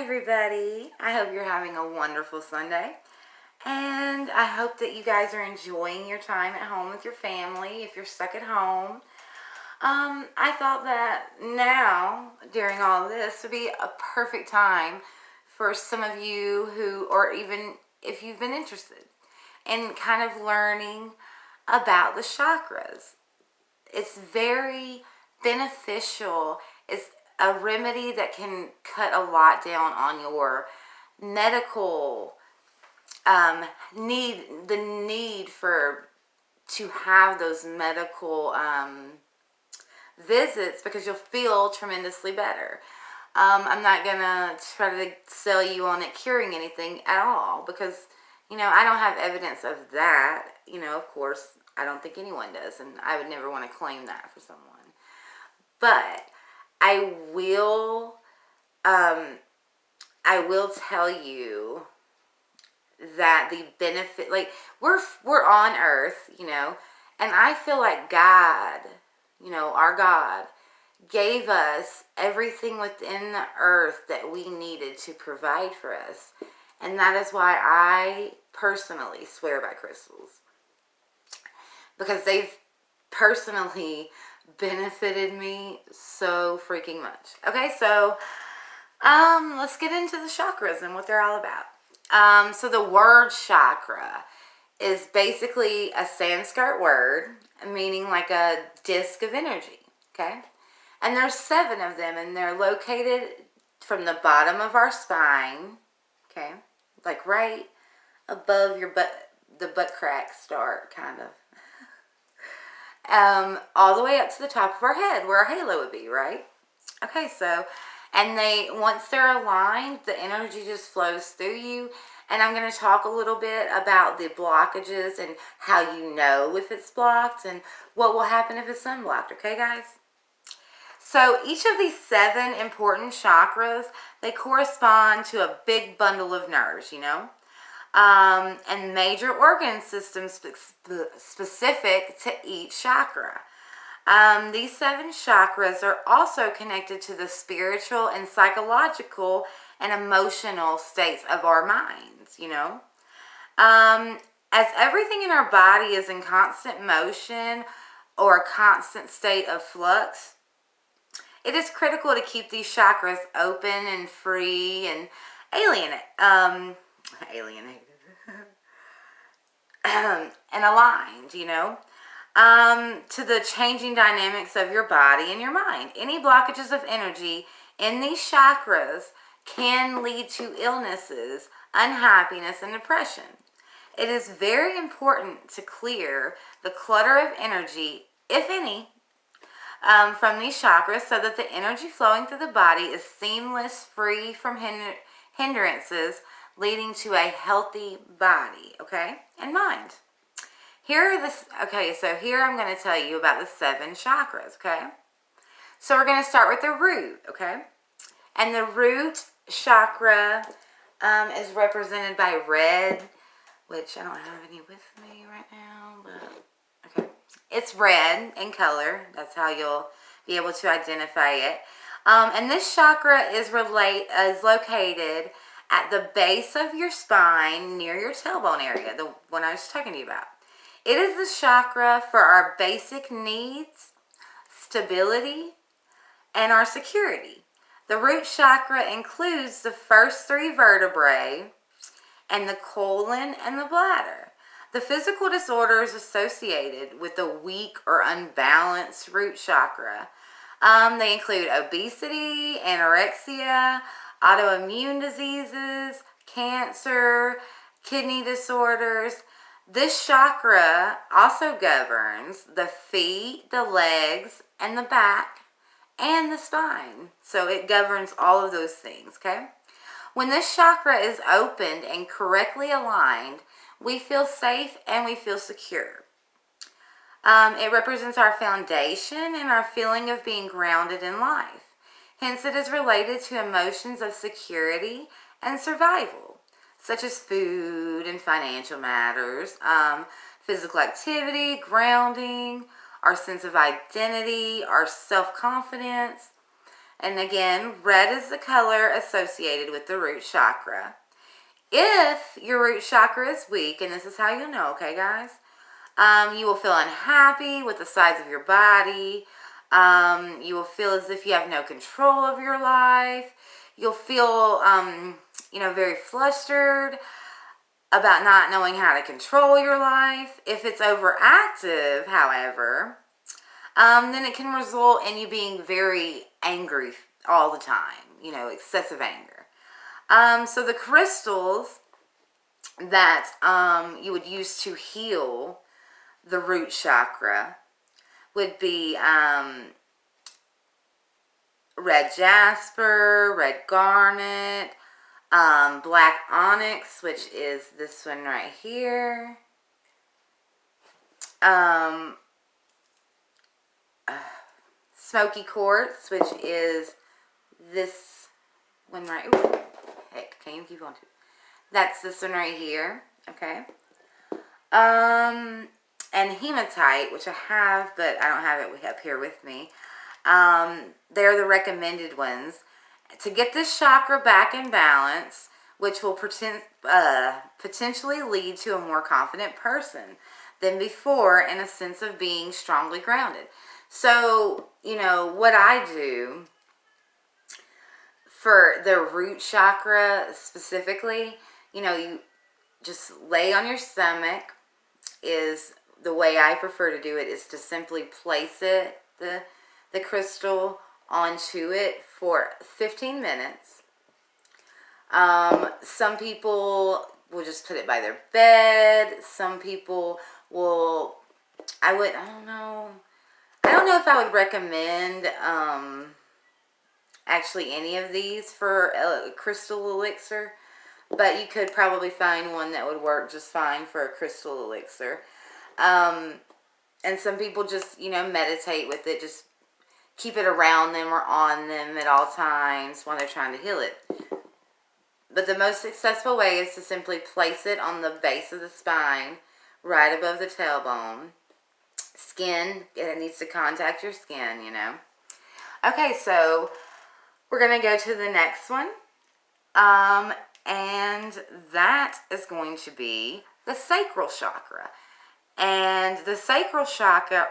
everybody. I hope you're having a wonderful Sunday. And I hope that you guys are enjoying your time at home with your family if you're stuck at home. I thought that now, during all this, would be a perfect time for some of you who, or even if you've been interested in kind of learning about the chakras. It's very beneficial. It's a remedy that can cut a lot down on your medical need for to have those medical visits, because you'll feel tremendously better. I'm not gonna try to sell you on it curing anything at all, because I don't have evidence of that. Of course, I don't think anyone does, and I would never want to claim that for someone. But I will tell you that the benefit, like, we're on earth, and I feel like God, our God, gave us everything within the earth that we needed to provide for us. And that is why I personally swear by crystals, because they've personally benefited me so freaking much. Okay, so let's get into the chakras and what they're all about. So the word chakra is basically a Sanskrit word meaning like a disc of energy. Okay, and there's 7 of them, and they're located from the bottom of our spine. Okay, like right above your butt, the butt crack start, kind of. All the way up to the top of our head, where our halo would be, right? Okay, so, and once they're aligned, the energy just flows through you. And I'm going to talk a little bit about the blockages and how you know if it's blocked and what will happen if it's unblocked. Okay, guys? So each of these 7 important chakras, they correspond to a big bundle of nerves, and major organ systems specific to each chakra. These 7 chakras are also connected to the spiritual and psychological and emotional states of our minds, As everything in our body is in constant motion or a constant state of flux, it is critical to keep these chakras open and free and alienated and aligned, to the changing dynamics of your body and your mind. Any blockages of energy in these chakras can lead to illnesses, unhappiness, and depression. It is very important to clear the clutter of energy, if any, from these chakras, so that the energy flowing through the body is seamless, free from hindrances, leading to a healthy body, okay, and mind. So here I'm going to tell you about the 7 chakras, okay? So we're going to start with the root, okay? And the root chakra is represented by red, which I don't have any with me right now, but okay. It's red in color. That's how you'll be able to identify it. And this chakra is located at the base of your spine near your tailbone area, the one I was talking to you about. It is the chakra for our basic needs, stability, and our security. The root chakra includes the first 3 vertebrae and the colon and the bladder. The physical disorders associated with the weak or unbalanced root chakra, they include obesity, anorexia, autoimmune diseases, cancer, kidney disorders. This chakra also governs the feet, the legs, and the back, and the spine. So it governs all of those things, okay? When this chakra is opened and correctly aligned, we feel safe and we feel secure. It represents our foundation and our feeling of being grounded in life. Hence, it is related to emotions of security and survival, such as food and financial matters, physical activity, grounding, our sense of identity, our self-confidence, And again, red is the color associated with the root chakra. If your root chakra is weak, and this is how you know, okay, guys? You will feel unhappy with the size of your body. You will feel as if you have no control of your life. You'll feel, very flustered about not knowing how to control your life. If it's overactive, however, then it can result in you being very angry all the time, excessive anger. So the crystals that you would use to heal the root chakra would be red jasper, red garnet, black onyx, which is this one right here, smoky quartz, which is this one right. Ooh, heck, can't even keep on to it. That's this one right here. Okay. And hematite, which I have, but I don't have it up here with me. They're the recommended ones to get this chakra back in balance, which will potentially lead to a more confident person than before and a sense of being strongly grounded. So, what I do for the root chakra specifically, you just lay on your stomach. Is the way I prefer to do it is to simply place it, the crystal onto it for 15 minutes. Some people will just put it by their bed. Some people will, I don't know if I would recommend actually any of these for a crystal elixir, but you could probably find one that would work just fine for a crystal elixir. And some people just, meditate with it, just keep it around them or on them at all times while they're trying to heal it. But the most successful way is to simply place it on the base of the spine, right above the tailbone. Skin, it needs to contact your skin, Okay, so we're going to go to the next one. And that is going to be the sacral chakra. And the sacral chakra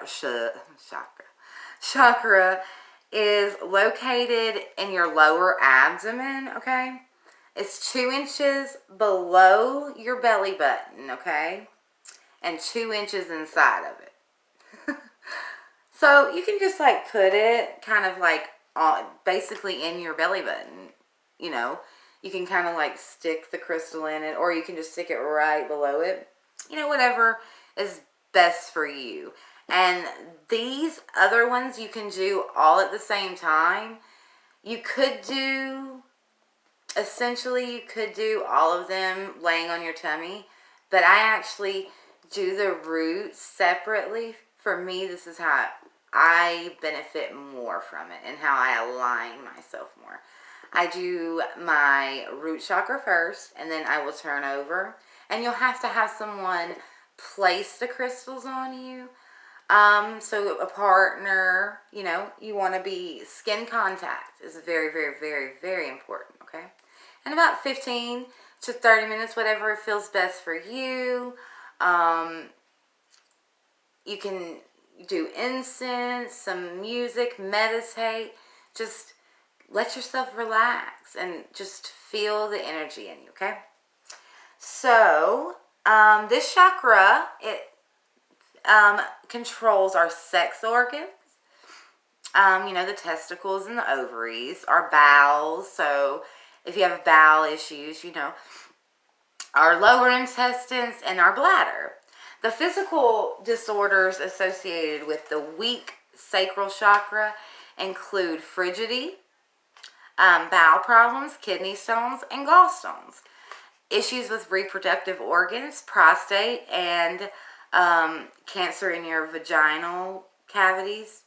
is located in your lower abdomen, okay? It's 2 inches below your belly button, okay? And 2 inches inside of it. So you can just put it kind of basically in your belly button, You can kind of stick the crystal in it, or you can just stick it right below it. Whatever is best for you. And these other ones you can do all at the same time. You could do all of them laying on your tummy, but I actually do the roots separately. For me, this is how I benefit more from it and how I align myself more. I do my root chakra first, and then I will turn over. And you'll have to have someone place the crystals on you. So a partner, you want to be skin contact is very, very, very, very important, okay? And about 15 to 30 minutes, whatever feels best for you. You can do incense, some music, meditate, just let yourself relax and just feel the energy in you, okay? So, this chakra, it controls our sex organs, the testicles and the ovaries, our bowels. So, if you have bowel issues, our lower intestines and our bladder. The physical disorders associated with the weak sacral chakra include frigidity, bowel problems, kidney stones, and gallstones. Issues with reproductive organs, prostate, and cancer in your vaginal cavities.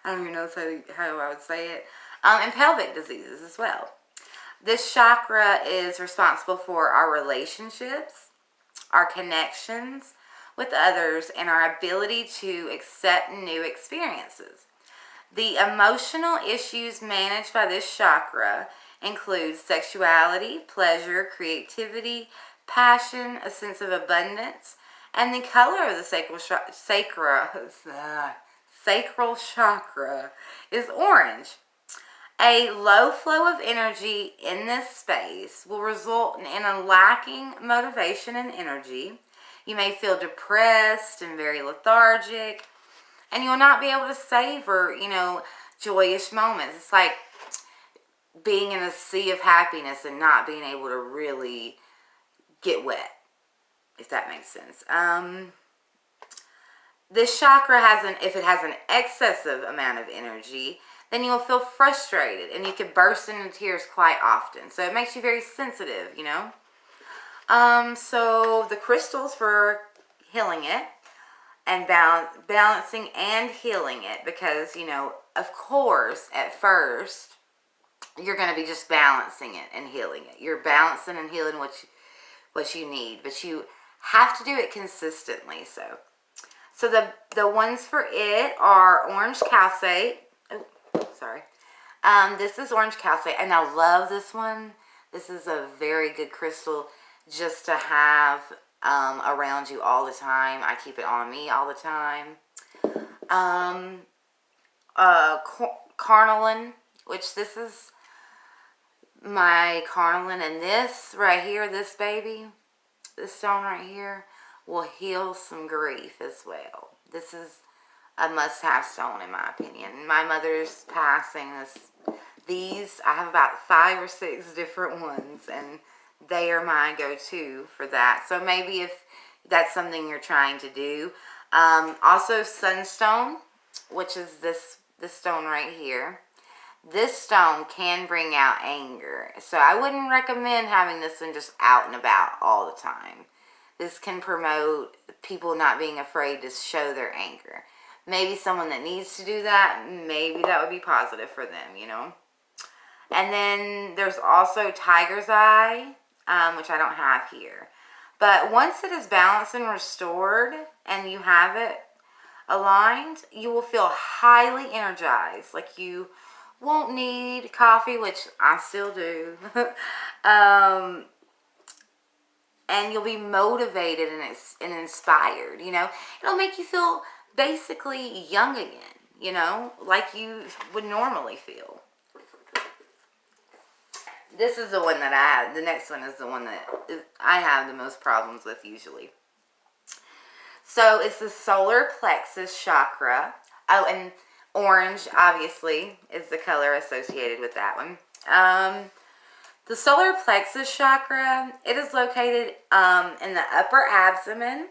I don't even know how I would say it. And pelvic diseases as well. This chakra is responsible for our relationships, our connections with others, and our ability to accept new experiences. The emotional issues managed by this chakra include sexuality, pleasure, creativity, passion, a sense of abundance, and the color of the sacral chakra is orange. A low flow of energy in this space will result in a lacking motivation and energy. You may feel depressed and very lethargic, and you'll not be able to savor, joyous moments. It's like being in a sea of happiness and not being able to really get wet, if that makes sense. This chakra if it has an excessive amount of energy, then you'll feel frustrated and you can burst into tears quite often. So it makes you very sensitive, So the crystals for healing it and balancing and healing it, because, of course, at first, you're going to be just balancing it and healing it. You're balancing and healing what you need, but you have to do it consistently. So the ones for it are orange calcite. Oh, sorry. This is orange calcite, and I love this one. This is a very good crystal just to have around you all the time. I keep it on me all the time. Carnelian, which this is my carnelian, and this right here, this baby, this stone right here, will heal some grief as well. This is a must-have stone in my opinion. My mother's passing these, I have about 5 or 6 different ones, and they are my go-to for that. So maybe if that's something you're trying to do. Also sunstone, which is this stone right here. This stone can bring out anger. So I wouldn't recommend having this one just out and about all the time. This can promote people not being afraid to show their anger. Maybe someone that needs to do that, maybe that would be positive for them, And then there's also tiger's eye, which I don't have here. But once it is balanced and restored and you have it aligned, you will feel highly energized. Like you won't need coffee, which I still do. And you'll be motivated and inspired, It'll make you feel basically young again, like you would normally feel. This is the one that I have. The next one is the one that I have the most problems with usually. So it's the solar plexus chakra. Oh, and orange, obviously, is the color associated with that one. The solar plexus chakra, it is located in the upper abdomen,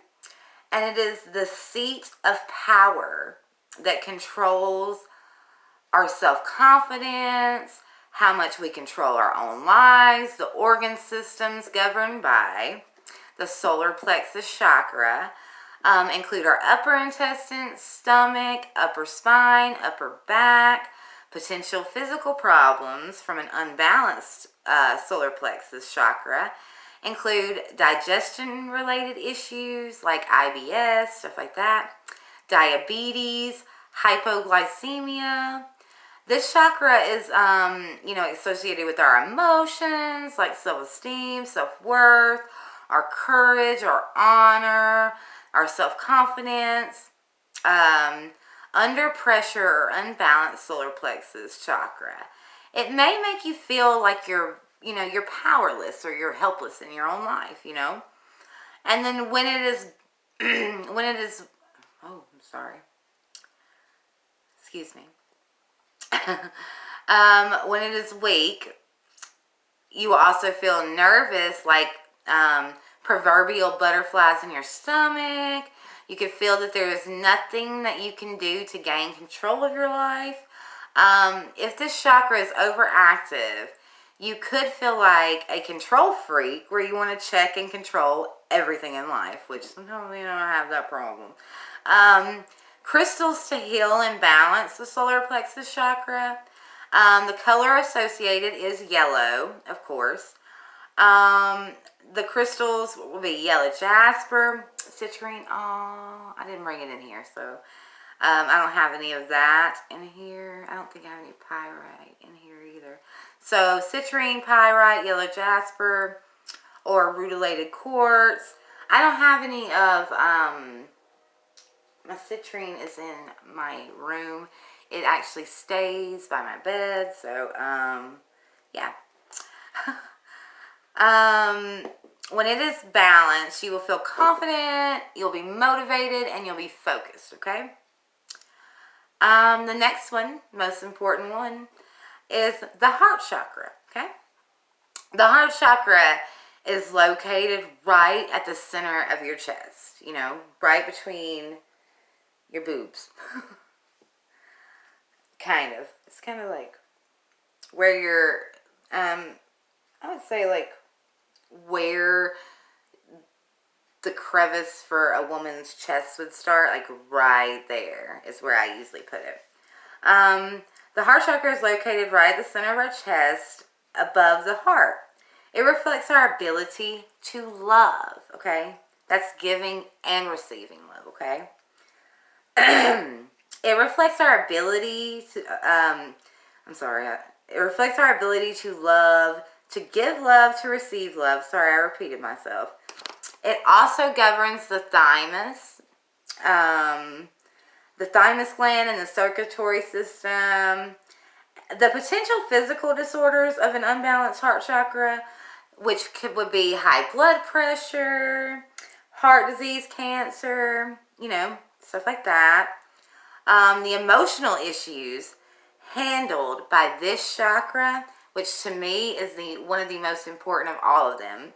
and it is the seat of power that controls our self-confidence, how much we control our own lives, the organ systems governed by the solar plexus chakra include our upper intestine, stomach, upper spine, upper back. Potential physical problems from an unbalanced solar plexus chakra include digestion-related issues like IBS, stuff like that, diabetes, hypoglycemia. This chakra is, associated with our emotions like self-esteem, self-worth, our courage, our honor, our self-confidence. Under pressure or unbalanced solar plexus chakra, it may make you feel like you're powerless or you're helpless in your own life, And then when it is, oh, I'm sorry. Excuse me. When it is weak, you will also feel nervous, like proverbial butterflies in your stomach. You can feel that there is nothing that you can do to gain control of your life. If this chakra is overactive, you could feel like a control freak where you want to check and control everything in life, which sometimes you don't have that problem. Crystals to heal and balance the solar plexus chakra. The color associated is yellow, of course. The crystals will be yellow jasper, citrine. Oh, I didn't bring it in here, so I don't have any of that in here. I don't think I have any pyrite in here either. So citrine, pyrite, yellow jasper, or rutilated quartz. I don't have any of, my citrine is in my room. It actually stays by my bed, so, yeah. When it is balanced, you will feel confident, you'll be motivated, and you'll be focused, okay? The next one, most important one, is the heart chakra, okay? The heart chakra is located right at the center of your chest, you know, right between your boobs. Kind of. It's kind of like where your, I would say like where the crevice for a woman's chest would start, like right there is where I usually put it. The heart chakra is located right at the center of our chest, above the heart. It reflects our ability to love, okay? That's giving and receiving love, okay? It reflects our ability to, it reflects our ability to love, to give love, to receive love. Sorry, I repeated myself. It also governs the thymus gland and the circulatory system. The potential physical disorders of an unbalanced heart chakra, which would be high blood pressure, heart disease, cancer, you know, stuff like that. The emotional issues handled by this chakra, which to me is one of the most important of all of them.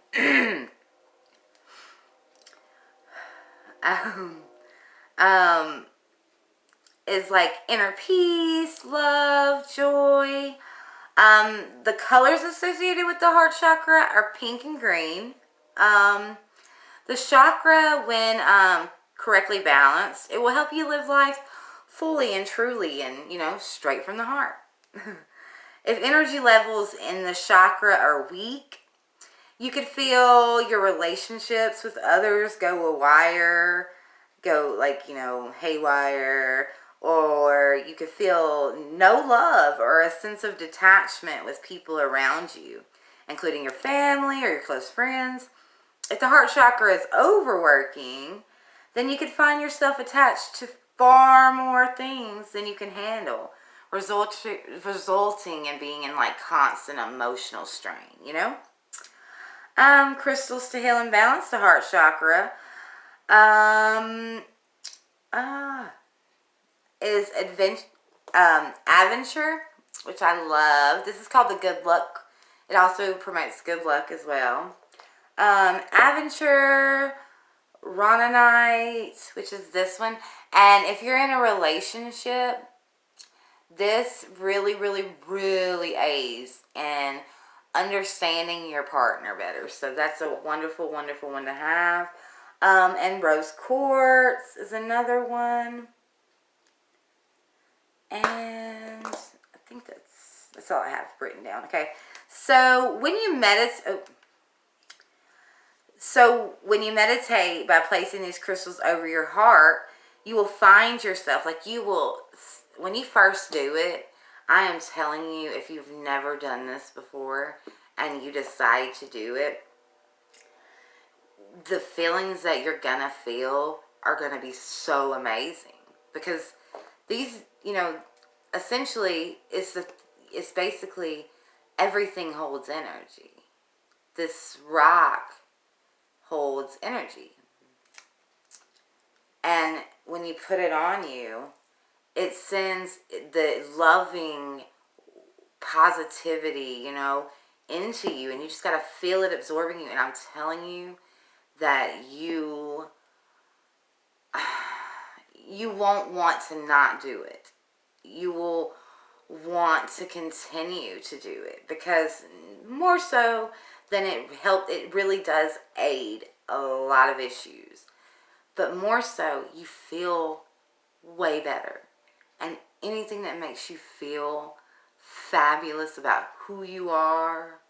Is like inner peace, love, joy. The colors associated with the heart chakra are pink and green. The chakra, when correctly balanced, it will help you live life fully and truly and, you know, straight from the heart. If energy levels in the chakra are weak, you could feel your relationships with others go like, you know, haywire, or you could feel no love or a sense of detachment with people around you, including your family or your close friends. If the heart chakra is overworking, then you could find yourself attached to far more things than you can handle, resulting in being in like constant emotional strain, you know? Crystals to heal and balance the heart chakra is Adventure, which I love. This is called the Good Luck. It also promotes good luck as well. Adventure, Ronanite, which is this one. And if you're in a relationship, this really, really, really aids in understanding your partner better. So that's a wonderful, wonderful one to have. And rose quartz is another one. And I think that's all I have written down. Okay. So when you meditate by placing these crystals over your heart, you will find yourself, like you will, when you first do it, I am telling you, if you've never done this before and you decide to do it, the feelings that you're gonna feel are gonna be so amazing, because these, you know, essentially it's basically everything holds energy. This rock holds energy, and when you put it on you, it sends the loving positivity, you know, into you, and you just gotta feel it absorbing you. And I'm telling you that you won't want to not do it. You will want to continue to do it, because more so than it really does aid a lot of issues. But more so, you feel way better. And anything that makes you feel fabulous about who you are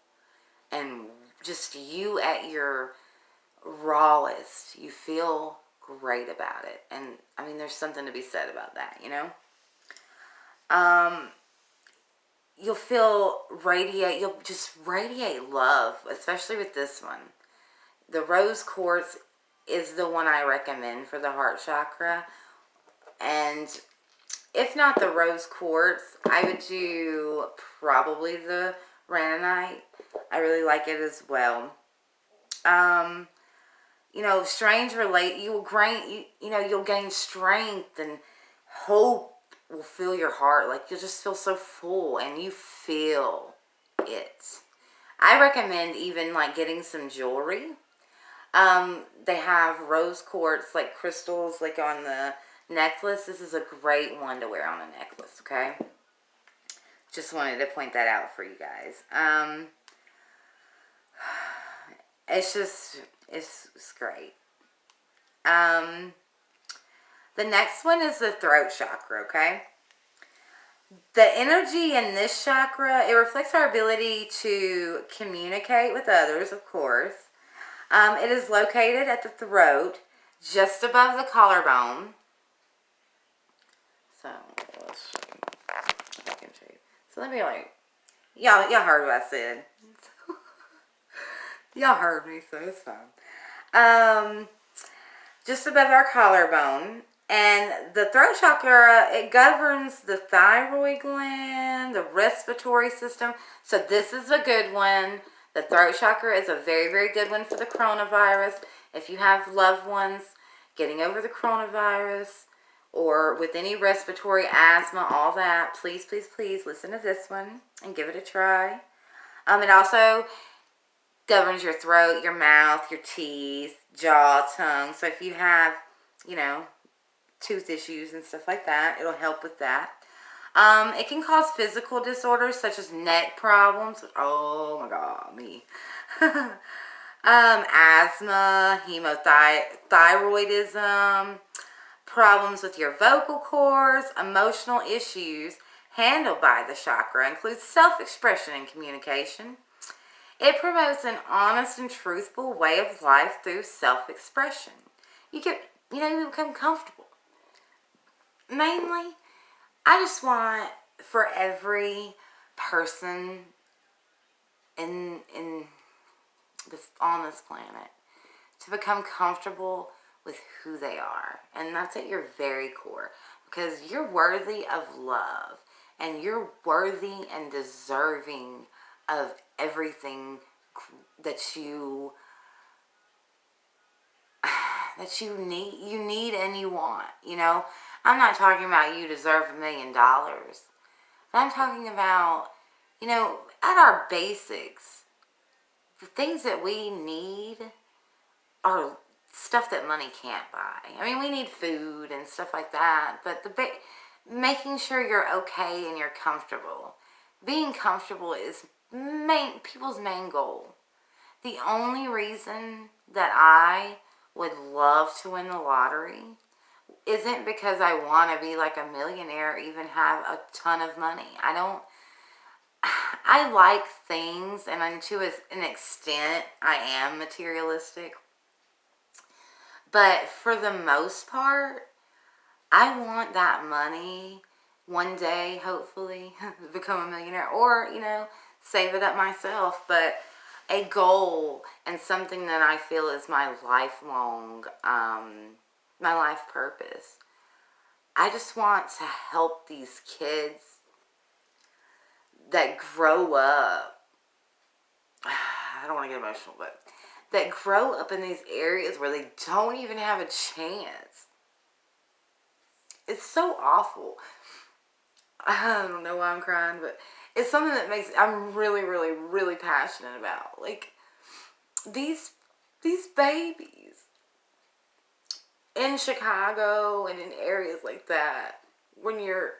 and just you at your rawest, you feel great about it. And I mean, there's something to be said about that, you know? You'll you'll just radiate love, especially with this one. The rose quartz is the one I recommend for the heart chakra. And if not the rose quartz, I would do probably the ranonite. I really like it as well. You know, you'll gain strength, and hope will fill your heart. Like, you'll just feel so full, and you feel it. I recommend even like getting some jewelry. They have rose quartz, like crystals, like on the necklace. This is a great one to wear on a necklace, okay? Just wanted to point that out for you guys. It's great. The next one is the throat chakra, okay? The energy in this chakra, it reflects our ability to communicate with others, of course. It is located at the throat, just above the collarbone. So, let's see if I can show you. So let me y'all heard what I said. Y'all heard me, so it's fine. Just above our collarbone. And the throat chakra, it governs the thyroid gland, the respiratory system. So this is a good one. The throat chakra is a very, very good one for the coronavirus. If you have loved ones getting over the coronavirus or with any respiratory, asthma, all that, please, please, please listen to this one and give it a try. It also governs your throat, your mouth, your teeth, jaw, tongue. So if you have, you know, tooth issues and stuff like that, it'll help with that. It can cause physical disorders such as neck problems. Oh my God, me. Asthma, thyroidism, problems with your vocal cords, emotional issues handled by the chakra includes self-expression and communication. It promotes an honest and truthful way of life through self-expression. You become comfortable. Mainly, I just want for every person on this planet to become comfortable with who they are. And that's at your very core. Because you're worthy of love. And you're worthy and deserving of everything that you need and you want, you know. I'm not talking about you deserve $1 million. But I'm talking about, you know, at our basics, the things that we need are stuff that money can't buy. I mean, we need food and stuff like that, but making sure you're okay and you're comfortable. Being comfortable is people's main goal. The only reason that I would love to win the lottery isn't because I want to be like a millionaire or even have a ton of money. I like things, and to an extent, I am materialistic. But for the most part, I want that money one day, hopefully, become a millionaire, or, you know, save it up myself. But a goal and something that I feel is my lifelong, my life purpose. I just want to help these kids that grow up. I don't want to get emotional, but that grow up in these areas where they don't even have a chance. It's so awful. I don't know why I'm crying, but it's something that I'm really, really, really passionate about. Like, these babies in Chicago and in areas like that, when you're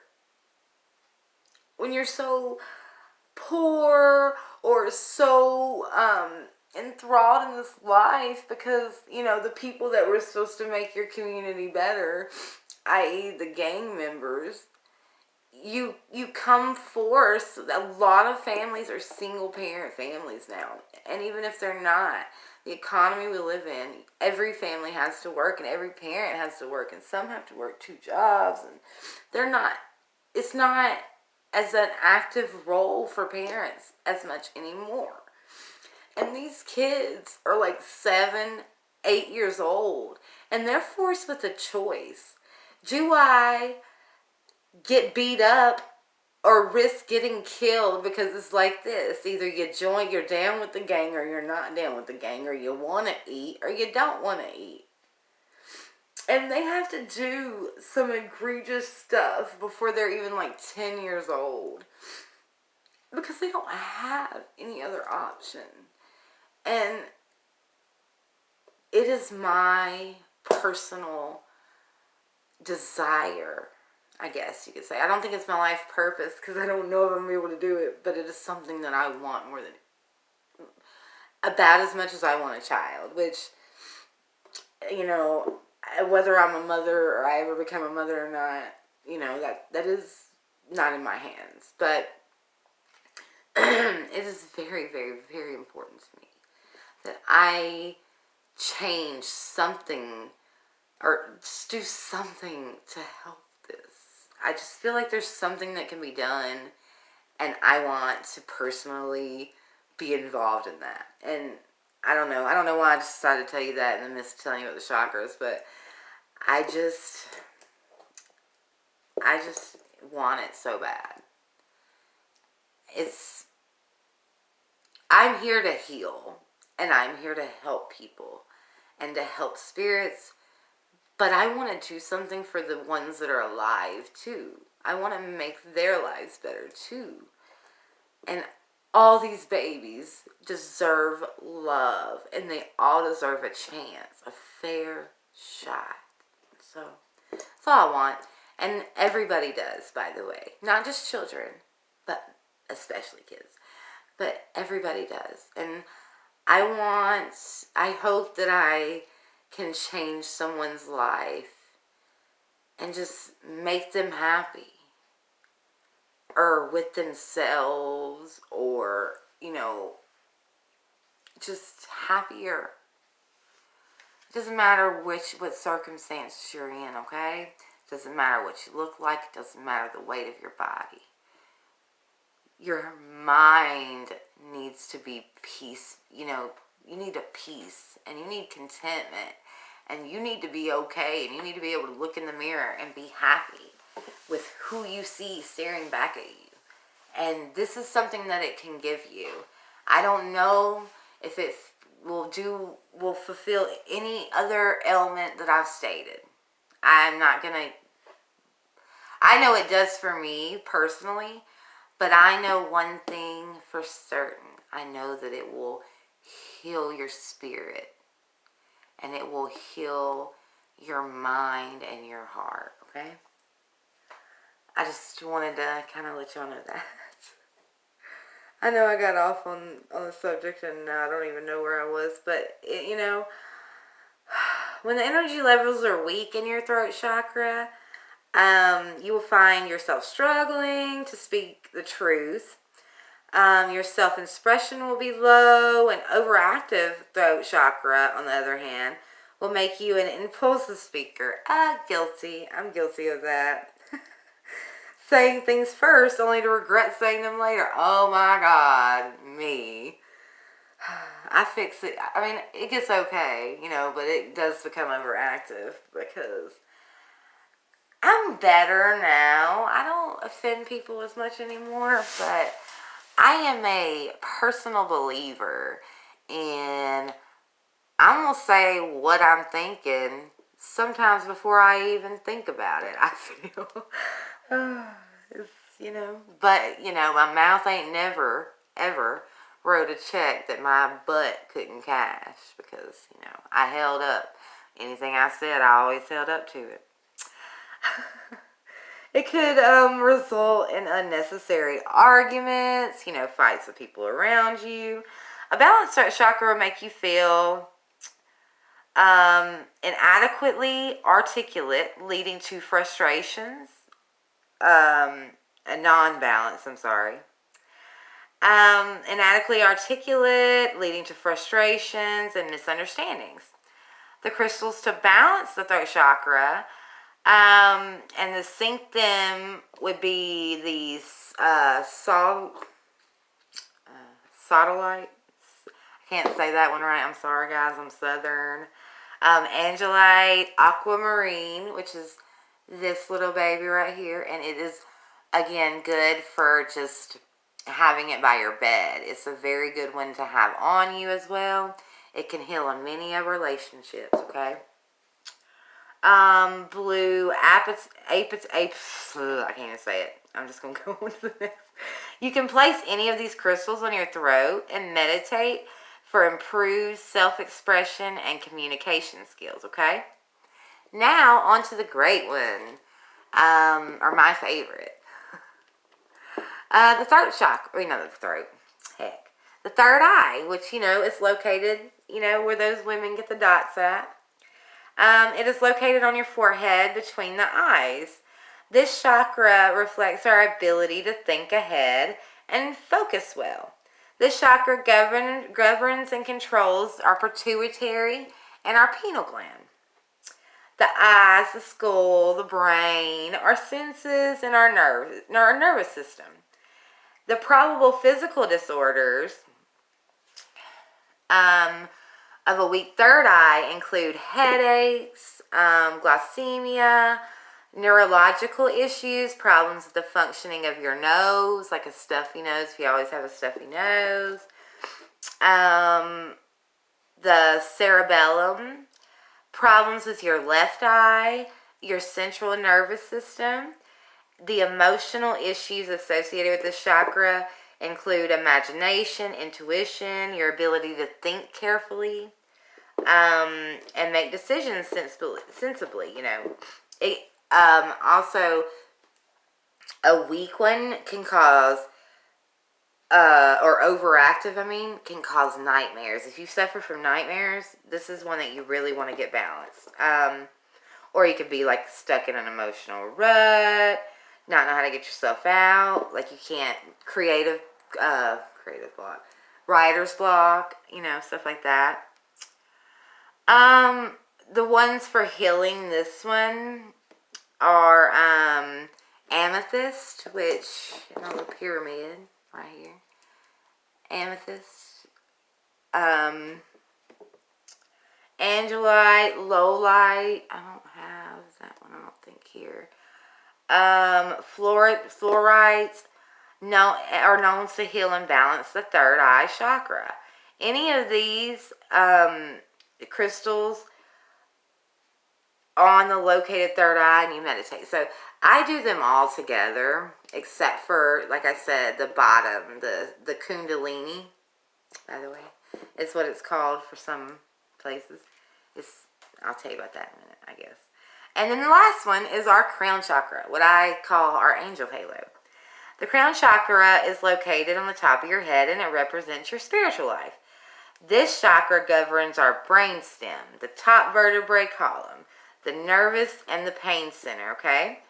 so poor or so enthralled in this life because, you know, the people that were supposed to make your community better, i.e. the gang members, you come forth. A lot of families are single parent families now, and even if they're not, the economy we live in, every family has to work, and every parent has to work, and some have to work 2 jobs, and they're not. It's not as an active role for parents as much anymore. And these kids are like 7, 8 years old, and they're forced with a choice. Do I get beat up or risk getting killed because it's like this? Either you're down with the gang, or you're not down with the gang, or you want to eat or you don't want to eat. And they have to do some egregious stuff before they're even like 10 years old, because they don't have any other option. And it is my personal desire, I guess you could say. I don't think it's my life purpose, because I don't know if I'm able to do it, but it is something that I want more than, about as much as I want a child, which, you know, whether I'm a mother or I ever become a mother or not, you know, that is not in my hands. But it is very, very, very important to me that I change something, or just do something to help this. I just feel like there's something that can be done, and I want to personally be involved in that. And I don't know why I just decided to tell you that in the midst of telling you about the chakras, but I just want it so bad. I'm here to heal, and I'm here to help people and to help spirits, but I want to do something for the ones that are alive too. I want to make their lives better too. And all these babies deserve love, and they all deserve a chance, a fair shot. So that's all I want. And everybody does, by the way. Not just children, but especially kids. But everybody does. And I hope that I can change someone's life and just make them happy, or with themselves, or, you know, just happier. It doesn't matter what circumstance you're in, okay? It doesn't matter what you look like. It doesn't matter the weight of your body. Your mind needs to be peace. You know, you need a peace, and you need contentment, and you need to be okay, and you need to be able to look in the mirror and be happy with who you see staring back at you. And this is something that it can give you. I don't know if it will fulfill any other element that I've stated. I'm not gonna, I know it does for me personally, but I know one thing for certain. I know that it will heal your spirit, and it will heal your mind and your heart, okay? I just wanted to kind of let y'all know that. I know I got off on the subject, and now I don't even know where I was, but, you know, when the energy levels are weak in your throat chakra, you will find yourself struggling to speak the truth. Your self-expression will be low, and overactive throat chakra, on the other hand, will make you an impulsive speaker. Guilty. I'm guilty of that. Saying things first only to regret saying them later. Oh my God, me. I fix it. I mean, it gets okay, you know, but it does become overactive, because I'm better now. I don't offend people as much anymore, but I am a personal believer in, I'm going to say what I'm thinking sometimes before I even think about it, I feel. You know, but, you know, my mouth ain't never, ever wrote a check that my butt couldn't cash, because, you know, I held up. Anything I said, I always held up to it. It could result in unnecessary arguments, you know, fights with people around you. A balanced chakra will make you feel inadequately articulate, leading to frustrations, non-balance, I'm sorry. Inadequately articulate, leading to frustrations and misunderstandings. The crystals to balance the throat chakra and to sync them would be these sodalites. I can't say that one right. I'm sorry, guys. I'm Southern. Angelite, aquamarine, which is this little baby right here. And it is, again, good for just having it by your bed. It's a very good one to have on you as well. It can heal in many of relationships, okay? Blue I can't even say it. I'm just going to go on to the next. You can place any of these crystals on your throat and meditate for improved self-expression and communication skills, okay? Now, on to the great one, or my favorite. The throat chakra, not the throat, heck. The third eye, which, is located, where those women get the dots at. It is located on your forehead between the eyes. This chakra reflects our ability to think ahead and focus well. This chakra governs and controls our pituitary and our pineal gland. The eyes, the skull, the brain, our senses, and our nervous system. The probable physical disorders of a weak third eye include headaches, glycemia, neurological issues, problems with the functioning of your nose, like a stuffy nose if you always have a stuffy nose, the cerebellum, problems with your left eye, your central nervous system. The emotional issues associated with this chakra include imagination, intuition, your ability to think carefully, and make decisions sensibly. It also, a weak one can cause or overactive, can cause nightmares. If you suffer from nightmares, this is one that you really want to get balanced. Or you could be like stuck in an emotional rut, not know how to get yourself out, like you can't, creative block, writer's block, stuff like that. The ones for healing this one are amethyst, which, the pyramid right here, amethyst, angelite, lowlight, I don't have that one, I don't think here, fluorites, are known to heal and balance the third eye chakra. Any of these crystals on the located third eye, and you meditate. So I do them all together, except for, like I said, the bottom, the kundalini, by the way. It's what it's called for some places. I'll tell you about that in a minute, I guess. And then the last one is our crown chakra, what I call our angel halo. The crown chakra is located on the top of your head, and it represents your spiritual life. This chakra governs our brain stem, the top vertebrae column, the nervous and the pain center, okay?